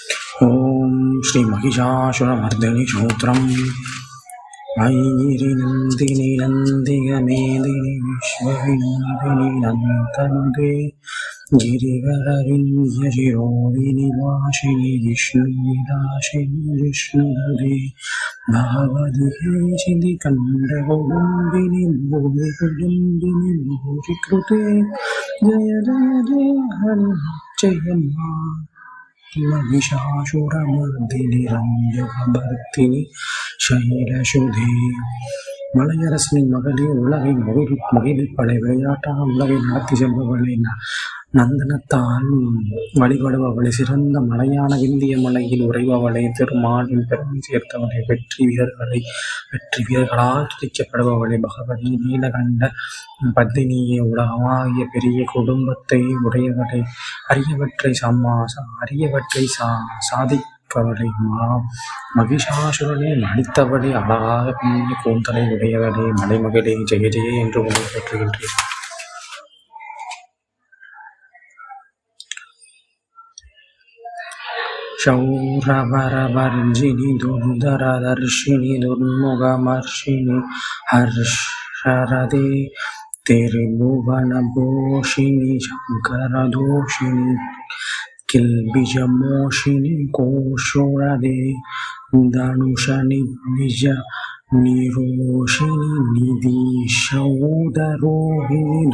ॐ श्रीमहिषासुरमर्दिनि स्तोत्रम् ऐगिरिनन्दिनि नन्दिगमेदिनि विश्वविनोदिनि नन्दनुते गिरिवरविन्ध्यशिरोविनिवासिनि विष्णुविदाशिनि विष्णुदे भगवद्गे चिदिकण्डकुटुम्बिनि भूमिकुटुम्बिनि भूरिकृते जय जय जय हनुमज्जय मा महिषासुरमर्दिनि रम्यकबर्दिनि शैलसुधे மலையரசனின் மகளே உலகை மகிழ்விப் படை விளையாட்டாக உலகை நடத்தி செல்பவளை நந்தனத்தால் வழிபடுபவளை சிறந்த மலையான விந்திய மலையில் உறைபவளை திருமாலின் பெருமை சேர்த்தவளை வெற்றி வீரர்களால் துதிக்கப்படுபவளை பகவதி நீலகண்ட பத்தினியே உலகமாகிய பெரிய குடும்பத்தை உடையவளை அரியவற்றை சாதிப்பவளை மகிஷாசுரனை அடித்தவளை அழகாக பின்னிய கூந்தலை உடையவளே மலைமகளே ஜெய ஜெய என்று உணவு பெற்றுகின்றேன். शौरवरवर्जिनि दुर्धरदर्शिनि दुर्मुखमर्षिणि हर्षरदे त्रिभुवनभूषिणि शङ्करदोषिणि किल्बिषमोषिणि कोशुरदे धनुषनि निज निरोषिणि निधिशौदरोहिणि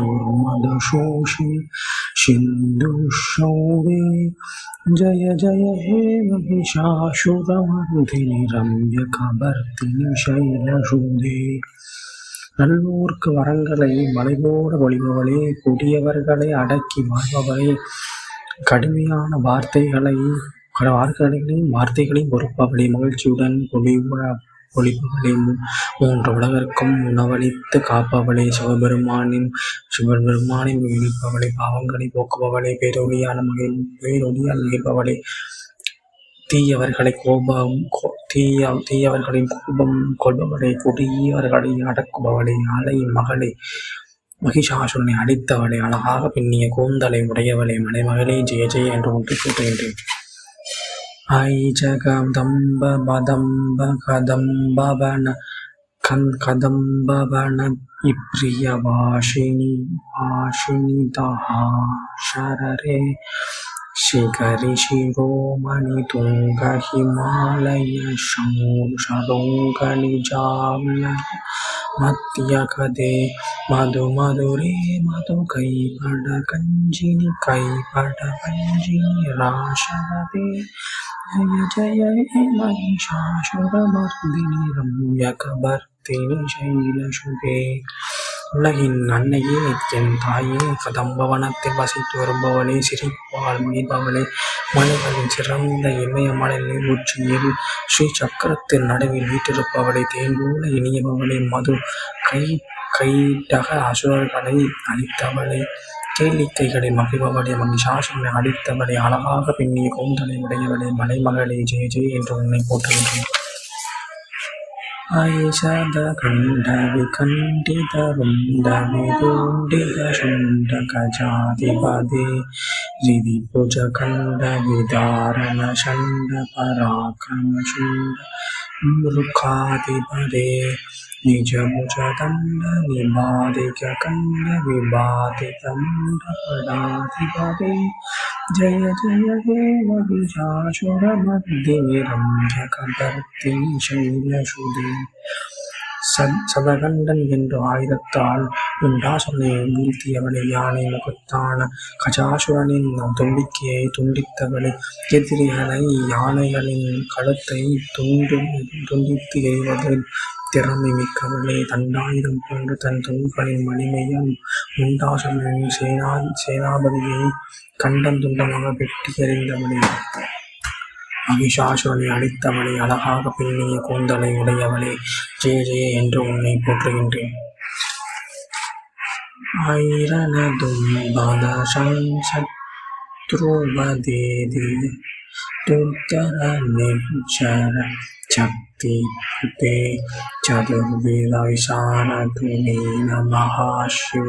दुर्मदशोषिणि सिन्धुशौरे जय जय हे महिषासुरमर्दिनि रम्यकबर्दिनि शैलसुधे நல்லோர்க்கு வரங்களை மலைபோல பொழிபவளே கொடியவர்களை அடக்கி வாழ்பவளே கடுமையான வார்த்தைகளையும் பொறுப்பவளே மகிழ்ச்சியுடன் பொழிபவளே மூன்று உலகிற்கும் உணவளித்து காப்பவளே சிவபெருமானின் மகிழ்ப்பவளே பாவங்களை போக்குபவளே பேரொழியால் மகிழ்ப்பவளே தீயவர்களின் கோபம் கொள்பவளே கொடியவர்களை அடக்குபவளே அலையின் மகளே மகிஷாசுரனை அடித்தவளே அழகாக பின்னிய கூந்தலை உடையவளே மலைமகளே ஜெய ஜெய என்று ஒன்று கூட்டுகின்றேன். ஐ ஜகதம்ப பதம்ப கதம்பவன கதம்பவன இப்ரிய வாஷினி தாஷரரே शिखरि शिरोमणि तुंग हिमालय शरोङ्गनिजाम्ल मत्यकदे मधुरे मधु कैपडकञ्जिनि कैपडवञ्जिनि राशरदे जय जय हे महिषासुरमर्दिनि रम्यकबर्दिनि शैलसुधे உலகின் அன்னையே என் தாயே கதம்பவனத்தில் வசித்து வருபவளே சிரிப்பால் மீட்பவளே மலைகளின் சிறந்த இமயமலையில் உச்சியில் ஸ்ரீ சக்கரத்தின் நடுவில் வீட்டிருப்பவளை தேன்போல இனியபவளை மது கைடக அசுரர்களை அழித்தவளை கேளிக்கைகளை மகிழ்பவளை மகிஷாசுரனை அடித்தவளை அழகாக பின்னிய கூந்தலை உடையவளை மலைமகளே ஜெய ஜெய என்று உன்னை போற்றுகின்றேன். ऐषदखण्डविखण्डितरुण्डविरुण्डितशुण्डकजातिपदे हृदिभुजखण्डविदारणषण्डपराक्रमशुण्ड मृखाधिपदे निजभुजदण्डनिबाधिकखण्डविबाधितमुण्डपदाधिपदे जय जय हे महिषासुरमर्दिनि रम्यकबर्दिनि शैलसुधे சதகண்டன் என்ற ஆயுதத்தால் உண்டாசுரனை வீழ்த்தியவளை யானை முகத்தான கஜாசுரனின் தும்பிக்கையை துண்டித்தவளை எதிரிகளை யானைகளின் கழுத்தை துண்டித்து எறிவதில் திறமை மிக்கவளை தண்டாயுதம் போன்று தன் தூண்களின் வலிமையால் உண்டாசுரனின் சேனாபதியை கண்டம் துண்டமாக வெட்டி எறிந்தவளை மகிஷாசுரனை அடித்தவளை அழகாக பின்னிய கூந்தலை உடையவளே ஜெய ஜெய என்று உன்னை போற்றுகின்றேன். ஐரணதும்பதசத்ருவதேதி துர்தர நிர்ஜர சக்தி புதே சதுர்வேத விசாரதுனீன மகாசிவ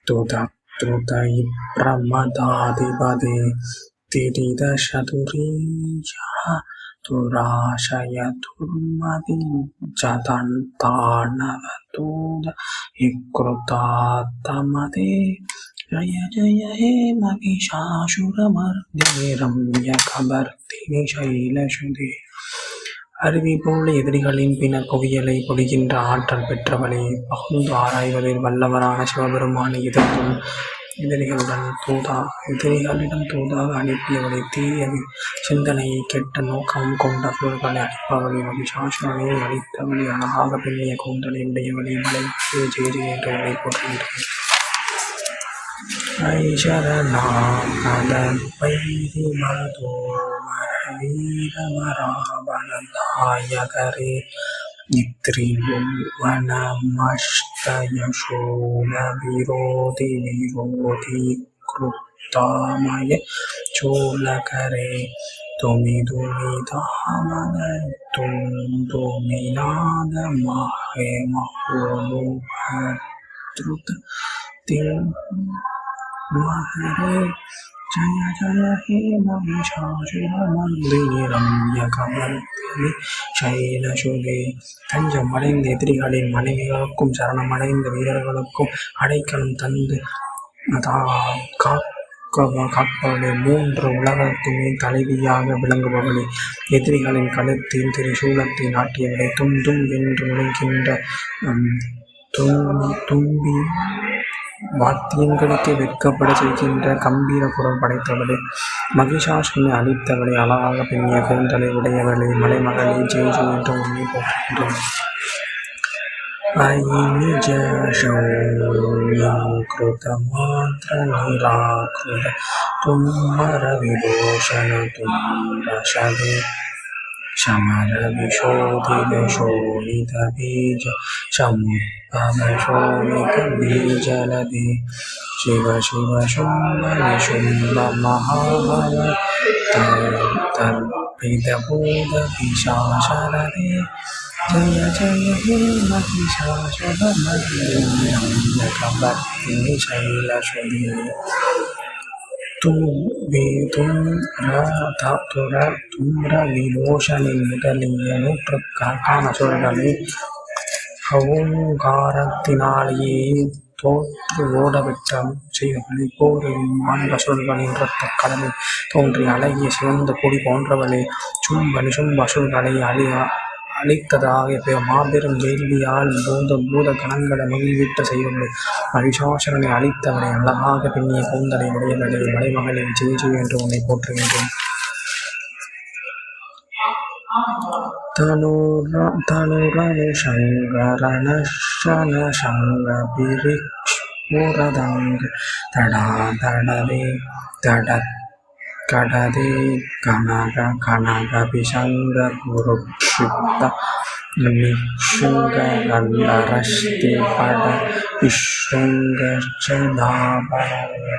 துதத்ருதை பிரமதாதிபதே तिरिदशतुरीशः तुराशयतुर्मतिं विकृतात्तमते जय जय हे महिषासुरमर्दिनि रम्यकपर्दिनि शैलसुते அருவி போல எதிரிகளின் பின்னர் குவியலை பொழிகின்ற ஆற்றல் பெற்றவளே, பகுந்து ஆராய்வதில் வல்லவரான சிவபெருமானை எதிரிகளிடம் தூதாக அனுப்பியவளை, தீய சிந்தனையை கெட்ட நோக்கம் கொண்ட சூழல்களை அழிப்பவளை, மகிஷாசுரனை அழித்தவளை, அழகாக பெண்ணிய கூந்தலை உடையவளை, மலை ஜெய ஜெய என்று உன்னை போற்றுகின்றேன். ஐஷரநாத வைரிமதோ வீரமராவணநாயகரே நித்ரிபுவனமஷ்டயசோன விரோதி கிருத்தாமய சோழகரே துமிதுமிதாமன துந்துமிநாத மஹே மஹோமுத்ருத மஹரே ஜய ஜய ஹே மகிஷாசுரமர்தினி ரம்யகபர்தினி சைலசுதே. தஞ்சம் அடைந்த எதிரிகளின் மனைவிகளுக்கும் சரணமடைந்த வீரர்களுக்கும் அடைக்கலம் தந்து காப்பவளே, மூன்று உலகத்துமே தலைவியாக விளங்குபவளே, எதிரிகளின் கழுத்தில் திரிசூலத்தை நாட்டியவளே, தும் தும் என்று முழங்குகின்ற தும்பி வாத்தியங்களுக்கு வெட்கப்பட செய்கின்ற கம்பீர குரல் படைத்தவளே, மகிஷாசுரனை அழித்தவளே, அழகாக பெண்ணிய கூந்தலை உடையவளே, மலைமகளே, ஜெய ஜெய என்று உன்னை போற்றுகின்றேன். ஐநிஜ சௌர்யங்கிருதமாத்ர நிராகிருத தும்மர விரோஷண தும்பஷதே சமர விசோதித சோணித பீஜ சமுத்பவ சோணித பீஜலதே சிவ சிவ சும்ப நிசும்ப மகாபவ தர்பித பூத பிசாசரதே ஜய ஜய ஹே மகிஷாசுரமர்தினி ரம்யகபர்தினி சைலசுதே. தும்ர விமோசனின் முதலிய நூற்றுக்கணக்கான அசுரர்களை ஹவுங்காரத்தினாலேயே தோற்று ஓடவிட்ட செய்தவளை, போரில் மாண்ட அசுரர்களின் இரத்தக் கடலில் தோன்றிய அழகிய சிவந்த கொடி போன்றவளே, சும்ப நிசும்ப அசுரர்களை அழித்ததாக மாபெரும் வேள்வியால் பூத கணங்களை மகிழ்விட்ட செய்தவளே, மகிஷாசுரனை அழித்தவளை, அழகாக பெண்ணிய கூந்தலை உடையவளே, மலைமகளே, ஜெய ஜெய என்று உன்னை போற்றுகின்றேன். தனுரணு சங்கரண சங்கபிரிக்ஷ்முரதங்க தடாதடதே கடதே கனக கனகபிசங்க குருக்ஷிப்த நிஷுங்க கந்தரஷ்டி பட விஷ்ணுங்க சதாபரவே.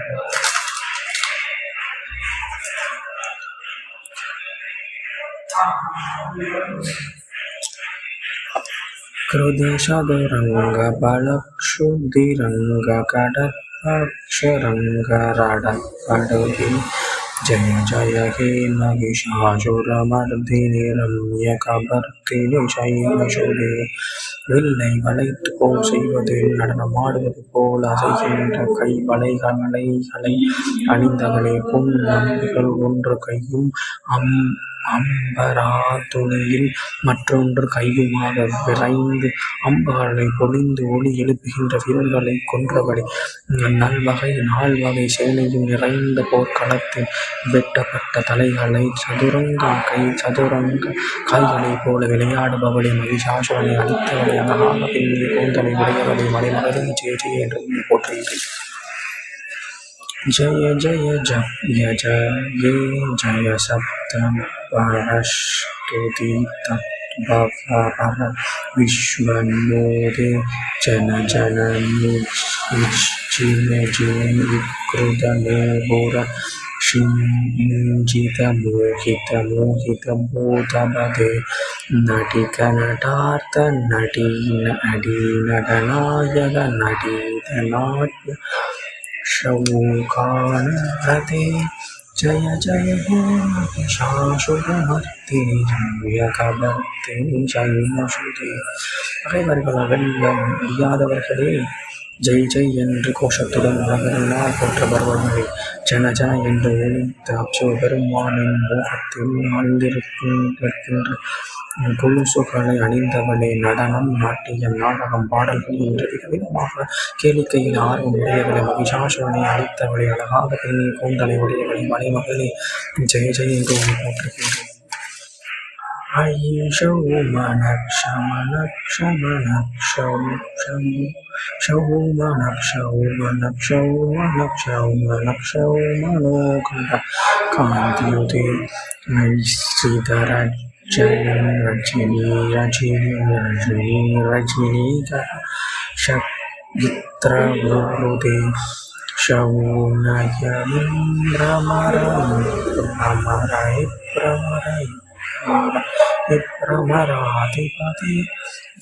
கிருதிசதுரங்க பலக்ஷுதிரங்க கடத்பக்ஷரங்க ரடபடவே ஜய ஜய ஹே மகிஷாசுரமர்தினி ரம்யகபர்தினி சைலசுதே. வில்லை வளைத்து போல் செய்வதில் நடனமாடுவது போல் அசைகின்ற கை வளைகளை அணிந்தவளே, பொன் அம்புகள் ஒன்று கையும் அம்பராதுணியில் மற்றொன்று கையுமாக விரைந்து அம்புகளை பொழிந்து ஒளி எழுப்புகின்ற வீரர்களை கொன்றவளே, நால்வகை சேனையும் நிறைந்த போர்க்களத்தில் வெட்டப்பட்ட தலைகளை சதுரங்க காய்களைப் போல விளையாடுபவளே, மகிஷாசுரனை அழித்தவளே, அழகாக பெண்ணிய கூந்தலை உடையவளே, மலைமகளே, ஜெய ஜெய என்று போற்றுகின்றேன். ஜய ஜய ஜய ஜய ஜய சப்தம் பரஸ்துதி தத்பவர விஸ்வநோதே ஜன ஜன நிச்சின ஜின விக்ருத நோபுர ஷிஞ்சித மோகித போதபதே நடிக நடார்த்த நடீநகநாயக நடீத நாட்ய ஷவுகானரதே जय जय हे महिषासुरमर्दिनि ரம்யகபர்த்தினி சைலசுதே. பகைவர்கள் வெல்லம் முடியாதவர்களே, ஜெய் ஜெய் என்று கோஷத்துடன் உலகெல்லாம் போற்றப்படுபவர்களே, ஜன ஜன என்று ஒலித்த அப்சோ பெருமானின் மோகத்தில் ஆழ்ந்திருக்கின்ற கொலுசுகளை அணிந்தவளே, நடனம், நாட்டியம், நாடகம், பாடல்கள் என்று விதவிதமாக கேளிக்கையில் ஆர்வம் உடையவளே, மகிஷாசுரனை அழித்தவளே, அழகாக பெண்ணை கூந்தலை உடையவளே, மலைமகளே, ஜெய ஜெய என்று உன்னை போற்றுகின்றேன். ஐஷௌமனக்ஷமனக்ஷமனக்ஷௌமனக்ஷௌமனக்ஷௌமனக்ஷௌமனோகர காந்தியுதே ஸ்ரீதர ரஜினி ரஜினி ரஜினி ரஜினிகர ஷக்யித்ரவருதே शौनयमिन्द्रमरय विभ्रमराधिपते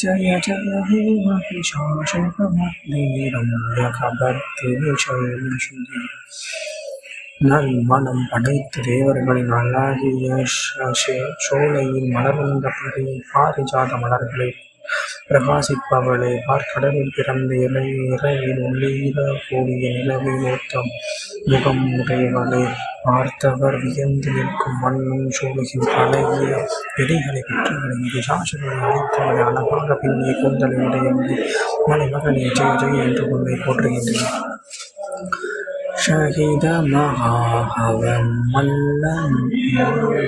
जय जय हे महिषासुरमर्दिनि रम्यकबर्दिनि शैलसुते. நல்மணம் படைத்த தேவர்களின் அழகிய சோலையில் மலர்ந்த பாரிஜாத மலர்களை பிரகாசிப்பவளே, பார்க்கடலில் பிறந்த இரவில் ஒளிர கூடிய நிலவில் ஒத்த முகம் உடையவளே, பார்த்தவர் வியந்து நிற்கும் மண்ணும் சூழுகின்ற அழகிய இடைகளை பெற்றவளே, மகிஷாசுரனை அழித்தவளே, அழகாக பின்னிய கூந்தலை உடையவளே, மலைமகனே, ஜெய ஜெய என்று உன்னை போற்றுகின்றேன். ஷஹித மகாஹவம் மல்லம்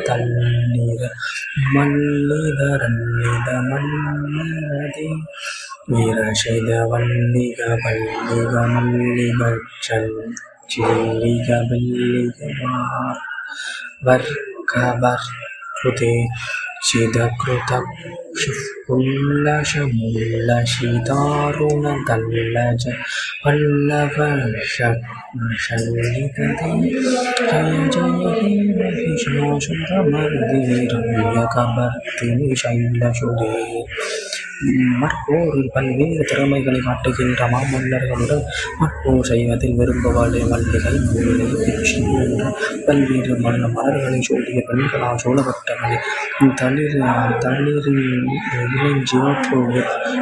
தல்லிர மல்லிதரல்லித மல்லரதே வீரஷித வல்லிக பல்லிக மல்லிக சில்லிக பில்லிக வர்க்கவர்குதே சிதக்ருத புல்லஷமுல்லஷிதாருண தல்லஜ பல்லவ ஷல்லிகதே ஜய ஜய ஹே மகிஷாசுரமர்தினி ரம்யகபர்தினி சைலசுதே. மற்போரில் பல்வேறு திறமைகளை காட்டுகின்ற மாமல்லர்களுடன் மற்போர் செய்வதில் விரும்புவளே, மல்லிகை முல்லை பிச்சி என்ற பல்வேறு மலர்களை சூடிய பெண்களால் சூழப்பட்டவளே, தளிரின் இளஞ்சிவப்பு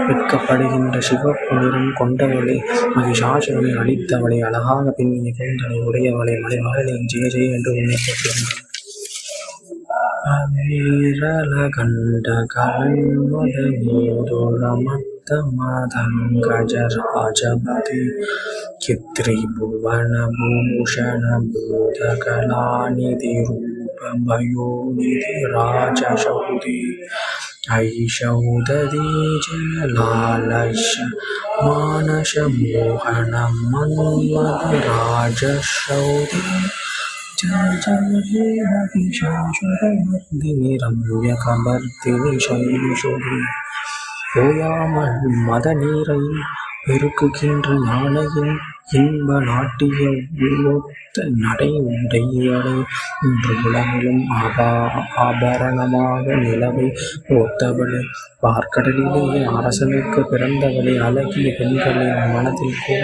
விற்கப்படுகின்ற சிவப்பு நிறம் கொண்டவளே, மகிஷாசுரனை அழித்தவளே, அழகாக பின்னிய கூந்தலை உடையவளே, மலைமகளே, ஜெய ஜெய என்று உன்னை போற்றுகின்றேன். வீரலகண்டகலன்மதமூதுரமத்தமதங்கஜராஜபதி கித்ரிபுவனபூஷணபூதகலாநிதி ரூபமயோநிதி ராஜசௌதே ஐஷௌததி ஜனலாலஷ மானசமோகனம் மன்மதராஜசௌதே जय जय हे महिषासुरमर्दिनि रम्यकबर्दिनि शैलसुते. ஓயாமல் மத நீரை பெருக்குகின்ற யானையின் இன்ப நாட்டிய ஒத்த நடை உடையடை இன்று உலகிலும் ஆபரணமாக நிலவை ஓத்தவளே, பார்க்கடலிலேயே அரசனுக்கு பிறந்தவளே, அழகிய பெண்களின் மனதில் கூட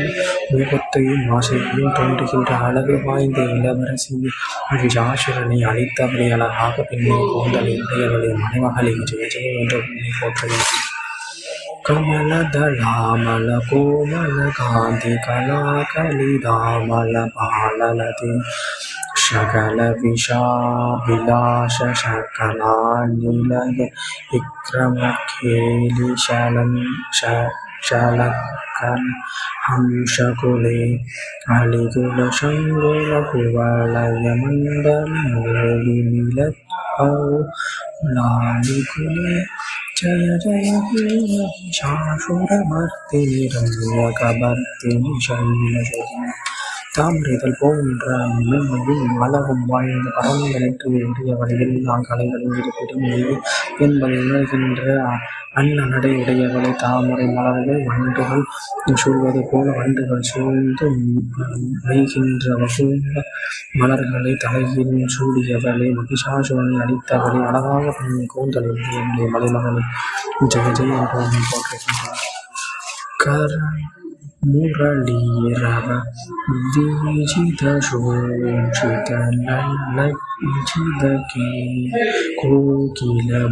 மோகத்தையும் ஆசையையும் தோன்றுகின்ற அழகு வாய்ந்த இளவரசியை மகிஷாசுரனை அழித்தவளே, அழகாக பெண்ணிய கூந்தலை உடையவளே, மலைமகளே, ஜெய ஜெய என்று உன்னை போற்றுகின்றேன். कमलदलामल कोमल कांति कलाकलिदामल पाललते शकल विलास शकलानिलय विक्रमखेलि शलकल हंसकुले अलिकुल कुवलय मंडल मोलिनिलौ लालिकुले जय जय हे महिषासुरमर्दिनि रम्यकबर्दिनि शैलसुते. தாமரைதல் போன்ற மென்மையும் அழகும் வாய்ந்த பரந்த நெற்றியை உடையவளை, எல்லா கலைகளின் இருப்பிடம் நீ என்பதை உணர்கின்ற அன்ன நடை உடையவளை, தாமரை மலர்கள் வண்டுகள் சூழ்வது போல வண்டுகள் சூழ்ந்து மெய்கின்ற வசூல மலர்களை தலையில் சூடியவளே, மகிஷாசுரனை அழித்தவளே, அழகாக பெண்ணை கூந்தலை உடையவளே, மலைமகளே, ஜெய ஜெய என்று போற்றுகின்றார். முரளீரவ வீஜிதசோஷிதலज्जिதகே கோகிலமச்சம்மதே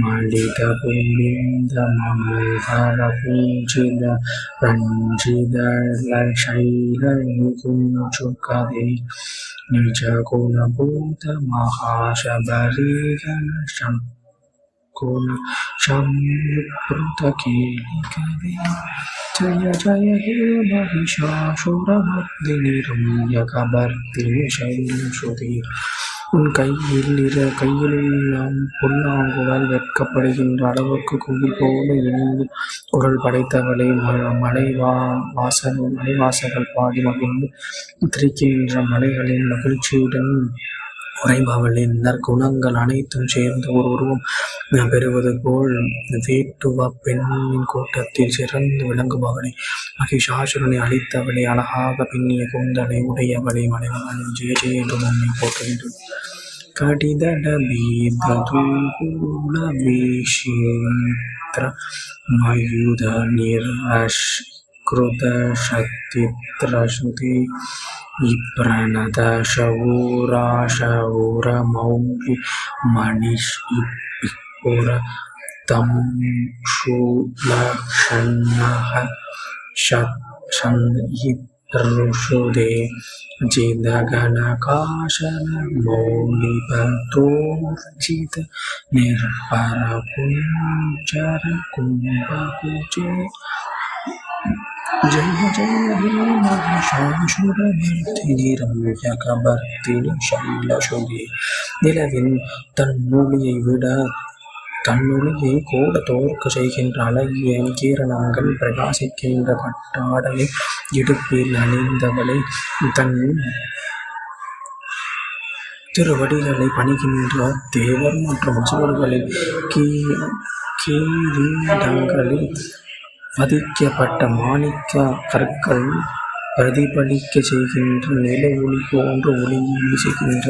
மலிதபுலிந்தமனோகரபூஜித ரஞ்சிதலசைலநிகுஞ்சுகதே நிஜகுணபூத மகாசபரிகண गुण संयुक्तकेलिकवे जय जय हे महिषासुरमर्दिनि रम्यकबर्दिनि शैलसुते உன் கையிலெல்லாம் புல்லாங்குழல் வெட்கப்படுகின்ற அளவுக்கு குயில் போல இனிய குரல் படைத்தவளை மலைவாசகர்கள் பாடி மகிழ்ந்து திரிக்கின்ற மலைகளின் மகிழ்ச்சியுடன் உறைபவளின் நற்குணங்கள் அனைத்தும் சேர்ந்து ஒரு உருவம் பெறுவது போல் வேட்டுவ பெண்ணின் கூட்டத்தில் சிறந்து விளங்குபவளை மகிஷாசுரனை அழித்தவளை அழகாக பின்னிய கூந்தலை உடையவளை மலைமகளின் ஜெய ஜெய என்று உன்னை போற்றுகின்றோம். கடிதட பீதூல விஷேத்ர மயுத நிரஷ்கிருத சக்தித்ரசுதே இப்ரணத ஷௌராஷௌரமௌலி மணிஷ் இப்புர தம் ஷூலக்ஷண்ணஹ ஷன்ஹித்ருஷுதே ஜிதகணகாஷன மௌலிபதோர்ஜித நிர்பர குஞ்சர கும்பகுஜே जय जय हे महिषासुरमर्दिनि रम्यकबर्दिनि शैलसुते நிலவின் தன்னொளியை கூட தோற்க செய்கின்ற அழகிய கிரணங்கள் பிரகாசிக்கின்ற பட்டாடையை இடுப்பில் அணிந்தவளை தன் திருவடிகளை பணிகின்ற தேவர் மற்றும் அசுரர்களின் கிரீடங்களில் பதிக்கப்பட்ட மாணிக்க கற்கள் பிரதிபலிக்க செய்கின்ற நில ஒளி போன்ற ஒளியை வீசுகின்ற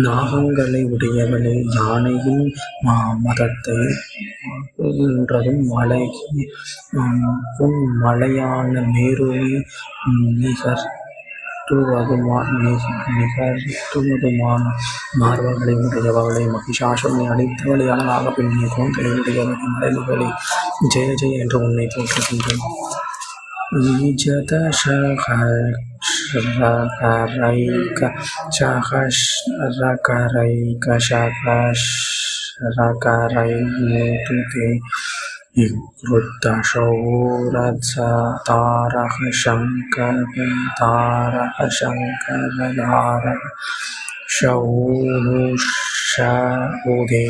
நாகங்களை உடையவளை யானையின் மதத்தை மலைக்கு உன் மலையான மேருவை நிகர்த்துவதுமான மார்புகளை உடையவளை மகிஷாசுரனை அழித்தவளை அழகாக பின்னிய கூந்தலை உடையவளை மலைமகளை ஜெய ஜெய என்று உன்னை போற்றுகின்றோம். ஈஜத சகஸ்ரகரைக சகஸ்ரகரைக சகஸ்ரகரைமுதுதே தாரக சங்கரதாரக ஷௌனுஷபுதே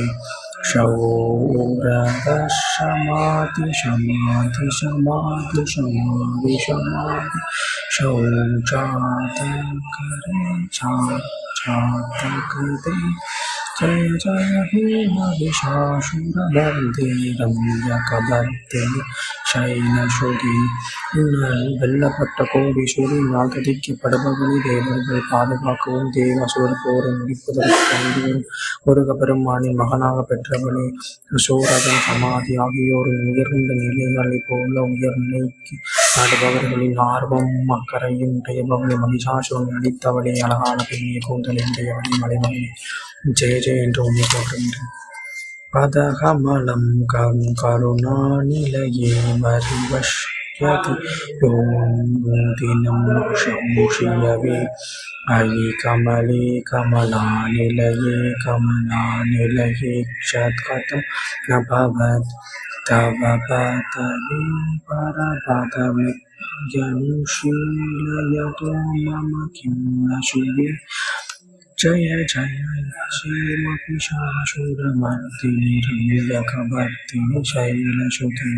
ஷௌரக சமாதி ஷௌச்சாதகரே சாதகதே जय जय हे महिषासुरमर्दिनि रम्यकबर्दिनि शैलसुते வெல்லப்பட்ட கோடீஸ்வரியினால் துதிக்கப்படுபவளை தேவர்கள் பாதுகாக்கவும் தேவாசுர போரை முடிப்பதற்கு அன்றுவரும் முருக பெருமானின் மகனாக பெற்றவளை சூரகன் சமாதி ஆகியோரின் உயர்ந்த நிலைகளைப் போல உயர்நிலைக்கு நாடுபவர்களின் ஆர்வம் அக்கறையும் உடையவளை மகிஷாசுரனை அடித்தவளை அழகான பெண்ணிய கூந்தலை உடையவளை மலைமகளே ஜெய ஜெய என்று உன்னை போற்றுகின்றேன். பதகமலம் கருணாநிலையே மரிவஷ்யதி யோதினம் சௌஷியவே அயி கமலே கமலாநிலையே க்ஷத்கதம் நபவத் தவ பதவி பரபதவி ஜனுஷீலயதோ மம கிம் ந சுவே जय जय श्री महिषासुरमर्दिनि रम्यकबर्दिनि शैलसुते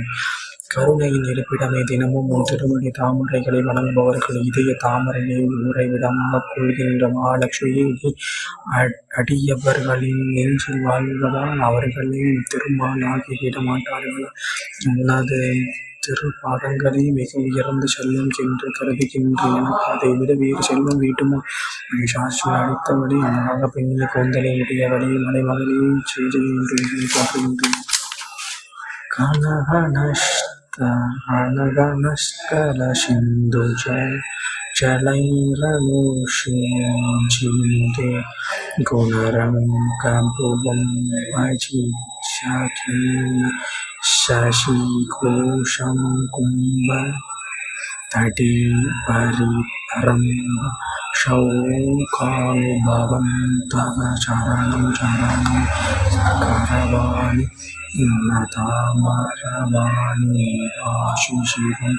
கருணையின் இருப்பிடமே தினமும் உன் திருமணி தாமரைகளை வணங்குபவர்கள் இதய தாமரையை உறைவிடமாக கொள்கின்ற மகாலட்சுமியை அடியவர்களின் நெஞ்சில் வாழ்வதால் அவர்களை திருமாலாகி விடமாட்டார்கள். உனது திருப்பாதங்களை மிக உயர்ந்த செல்வம் என்று கருதுகின்ற எனக்கு அதை விட வேறு செல்வம் வீட்டுமா? சாஸ்திரம் அடித்தபடி அழகாக பெண்ணிய கூந்தலை உடையவளை மலைமகளே செய்து என்று போற்றுகின்றேன். கனகனஷ்ட जलैरनुषिञ्चिते गुणरङ्गभुवं भजिष्यखिल शशिकोशं कुम्भतटे परिभ्रम शौकानुभवं तव चरणं करवाणि नतामरवाणि आशिशिवं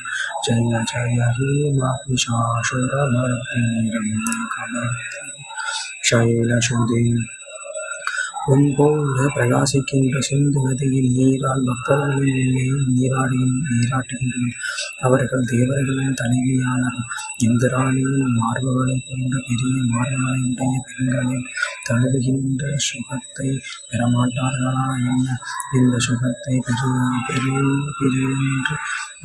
जय जय हे महिषासुरमर्दिनि रम्यकमर्दिनि शैलसुते பொன்போல பிரகாசிக்கின்ற சிந்து நதியின் நீரால் பக்தர்களின் நீராட்டுகின்றனர். அவர்கள் தேவர்களின் தலைவியான இந்திராணியின் மார்புகளைப் போன்ற பெரிய மார்புகளை உடைய பெண்களில் தழுவுகின்ற சுகத்தை பெறமாட்டார்களா என்ன? இந்த சுகத்தை பெரியென்று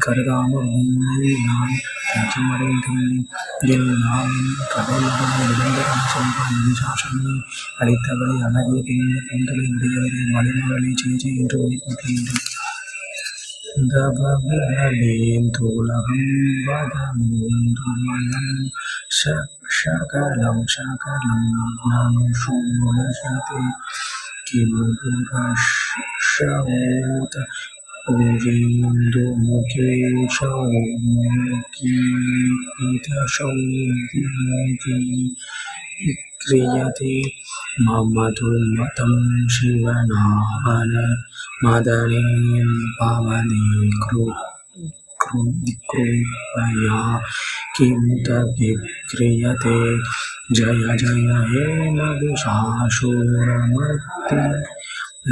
கருதாமல் உன்னை நான் தஞ்சமடைந்தேன். என் நாவின் கடைமகனை நிரந்தரம் செய்த மகிஷாசுரனை அளித்தவளை அழகிய பெண்ணிய கூந்தலை உடையவரை மலைமகளே ஜெய என்று போற்றுகின்றேன். தவவிரலேந்துலகம் வதமூந்துமலம் சகலம் நனுஷூலசதே கிம்புரஷௌத उवेन्दुमुखेशौमुखीपितशौमुखी क्रियते मम तु मतं शिवनामन मदने पवने कृपया किं तद्विक्रियते जय जय हे महिषासुरमर्दिनि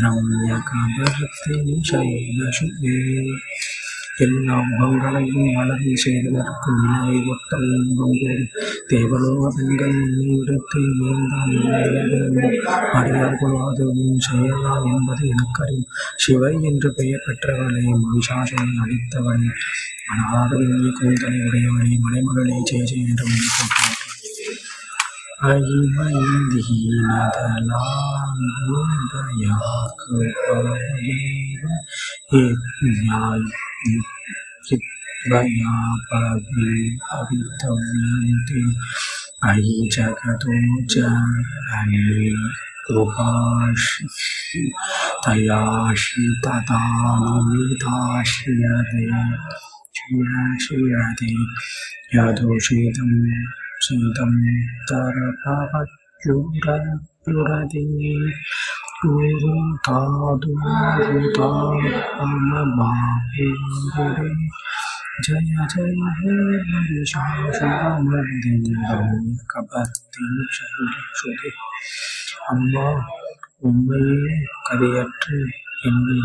ரம்யகபர்த்தினி சைலசுதே. எல்லா முகங்களையும் மலரில் செய்வதற்கு நிலவை ஒத்த இன்பம் கூறும் தேவலோக பெண்கள் உன்னிடத்தில் வேண்டாம் அடியார்களோ அதுவும் செய்யலாம் என்பது எனக்கு அறியும். சிவை என்று பெயர் பெற்றவளே, மகிஷாசுரனை அழித்தவளே, அழகாக வெள்ளிய கூந்தலை உடையவளே, மலைமகளே ஜெய ஜெய என்று போற்றுகிறார். ஐமயந்தீனதலாங்குதயா கிருபையேவ யத்வயா பவித்தவ்யந்தே அயி ஜகதோ ஜனனி கிருபாஷி தயாஷி ததானுமிதாஷ்யதே யதோஷிதம் சீதம் தரபவத்யுரதி குரும் தாதுருதாமபாபுரே ஜய ஜய ஹே மகிஷாசுரமர்தினி ரம்யகபர்தினி சைலசுதே. அம்மா, உண்மையே கதையற்று என்னை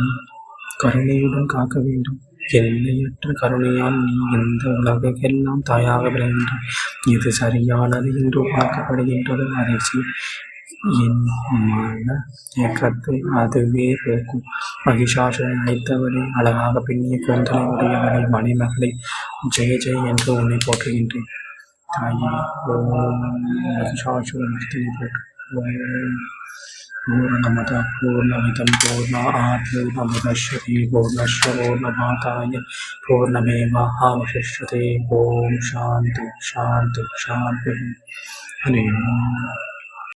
கருணையுடன் காக்க வேண்டும். எல்லையற்ற கருணையால் நீ இந்த உலகெல்லாம் தாயாக விளைகின்றாய். இது சரியானது என்று பார்க்கப்படுகின்றதோ அதை செய். என் மன ஏக்கத்தை அதுவே போக்கும். மகிஷாசுரனை அழைத்தவளே, அழகாக பின்னிய கூந்தலை உடையவளே, மணிமகளே ஜெய ஜெய் என்று உன்னை போற்றுகின்றேன். தாயே, ஓம் மகிஷாசுரமர்த்தினி போற்று. पूर्णमद पूर्णमिदं पूर्णात् पूर्णमुदच्यते पूर्णस्य पूर्णमादाय पूर्णमेवावशिष्यते. ओम शांति शांति शांति. हरि ओम.